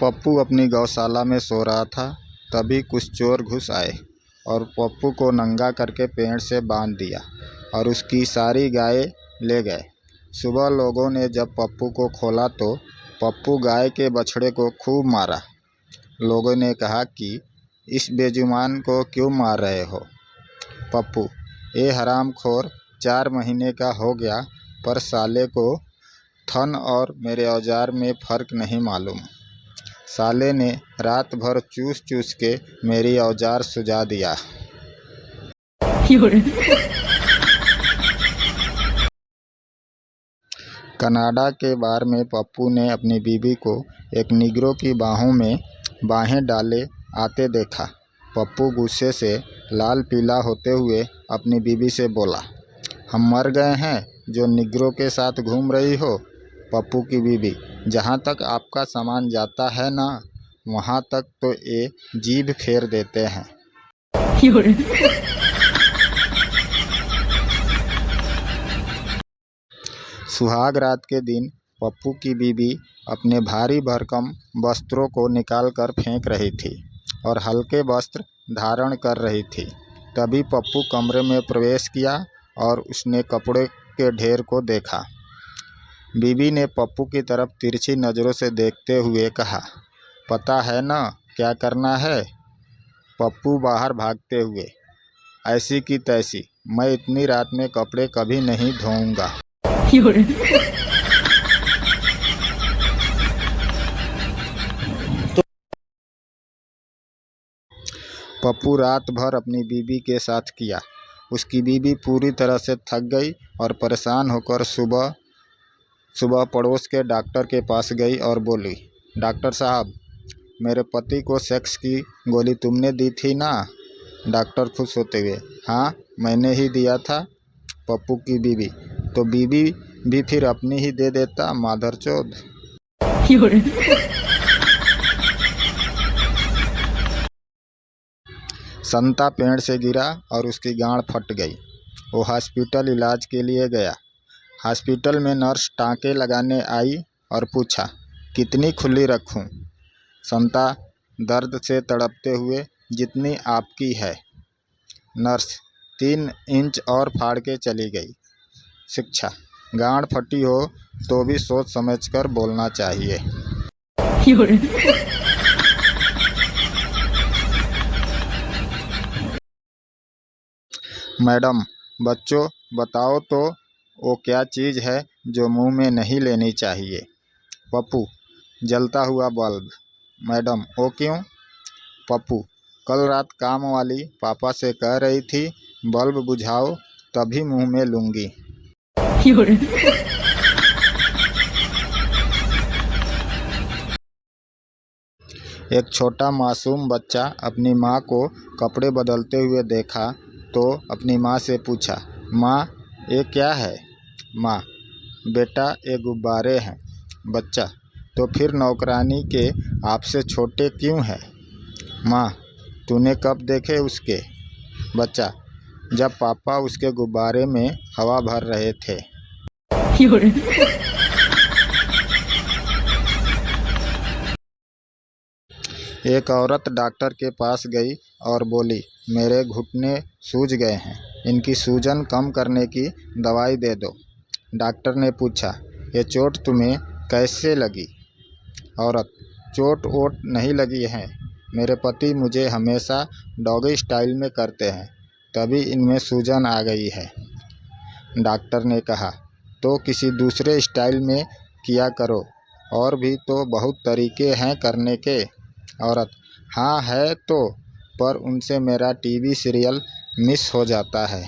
पप्पू अपनी गौशाला में सो रहा था। तभी कुछ चोर घुस आए और पप्पू को नंगा करके पेड़ से बांध दिया और उसकी सारी गायें ले गए। सुबह लोगों ने जब पप्पू को खोला तो पप्पू गाय के बछड़े को खूब मारा। लोगों ने कहा कि इस बेजुबान को क्यों मार रहे हो? पप्पू: ये हरामखोर 4 महीने का हो गया पर साले को थन और मेरे औजार में फ़र्क नहीं मालूम। साले ने रात भर चूस चूस के मेरी औजार सुझा दिया। कनाडा के बार में पप्पू ने अपनी बीवी को एक निग्रो की बाहों में बाहें डाले आते देखा। पप्पू गुस्से से लाल पीला होते हुए अपनी बीवी से बोला, हम मर गए हैं जो निग्रो के साथ घूम रही हो? पप्पू की बीवी: जहाँ तक आपका सामान जाता है ना, वहाँ तक तो ये जीभ फेर देते हैं। सुहाग रात के दिन पप्पू की बीवी अपने भारी भरकम वस्त्रों को निकालकर फेंक रही थी और हल्के वस्त्र धारण कर रही थी। तभी पप्पू कमरे में प्रवेश किया और उसने कपड़े के ढेर को देखा। बीवी ने पप्पू की तरफ तिरछी नज़रों से देखते हुए कहा, पता है ना क्या करना है? पप्पू बाहर भागते हुए: ऐसी की तैसी, मैं इतनी रात में कपड़े कभी नहीं धोऊंगा। पप्पू रात भर अपनी बीवी के साथ किया। उसकी बीवी पूरी तरह से थक गई और परेशान होकर सुबह सुबह पड़ोस के डॉक्टर के पास गई और बोली, डॉक्टर साहब, मेरे पति को सेक्स की गोली तुमने दी थी ना? डॉक्टर खुश होते हुए: हाँ, मैंने ही दिया था। पप्पू की बीवी: तो बीवी भी फिर अपनी ही दे देता, माधरचोद। संता पेड़ से गिरा और उसकी गांड फट गई। वो हॉस्पिटल इलाज के लिए गया। हॉस्पिटल में नर्स टाँके लगाने आई और पूछा, कितनी खुली रखूं? संता दर्द से तड़पते हुए: जितनी आपकी है। नर्स 3 इंच और फाड़ के चली गई। शिक्षा: गांड फटी हो तो भी सोच समझकर बोलना चाहिए। मैडम, बच्चों बताओ तो वो क्या चीज़ है जो मुंह में नहीं लेनी चाहिए? पप्पू: जलता हुआ बल्ब। मैडम: वो क्यों? पप्पू: कल रात काम वाली पापा से कह रही थी बल्ब बुझाओ तभी मुंह में लूँगी। एक छोटा मासूम बच्चा अपनी माँ को कपड़े बदलते हुए देखा तो अपनी माँ से पूछा, माँ, ये क्या है? माँ: बेटा, ये गुब्बारे हैं। बच्चा: तो फिर नौकरानी के आपसे छोटे क्यों हैं? माँ: तूने कब देखे उसके? बच्चा: जब पापा उसके गुब्बारे में हवा भर रहे थे। एक औरत डॉक्टर के पास गई और बोली, मेरे घुटने सूज गए हैं, इनकी सूजन कम करने की दवाई दे दो। डॉक्टर ने पूछा, ये चोट तुम्हें कैसे लगी? औरत: चोट वोट नहीं लगी है, मेरे पति मुझे हमेशा डॉगी स्टाइल में करते हैं, तभी इनमें सूजन आ गई है। डॉक्टर ने कहा, तो किसी दूसरे स्टाइल में किया करो, और भी तो बहुत तरीके हैं करने के। औरत: हाँ है तो, पर उनसे मेरा टीवी सीरियल मिस हो जाता है।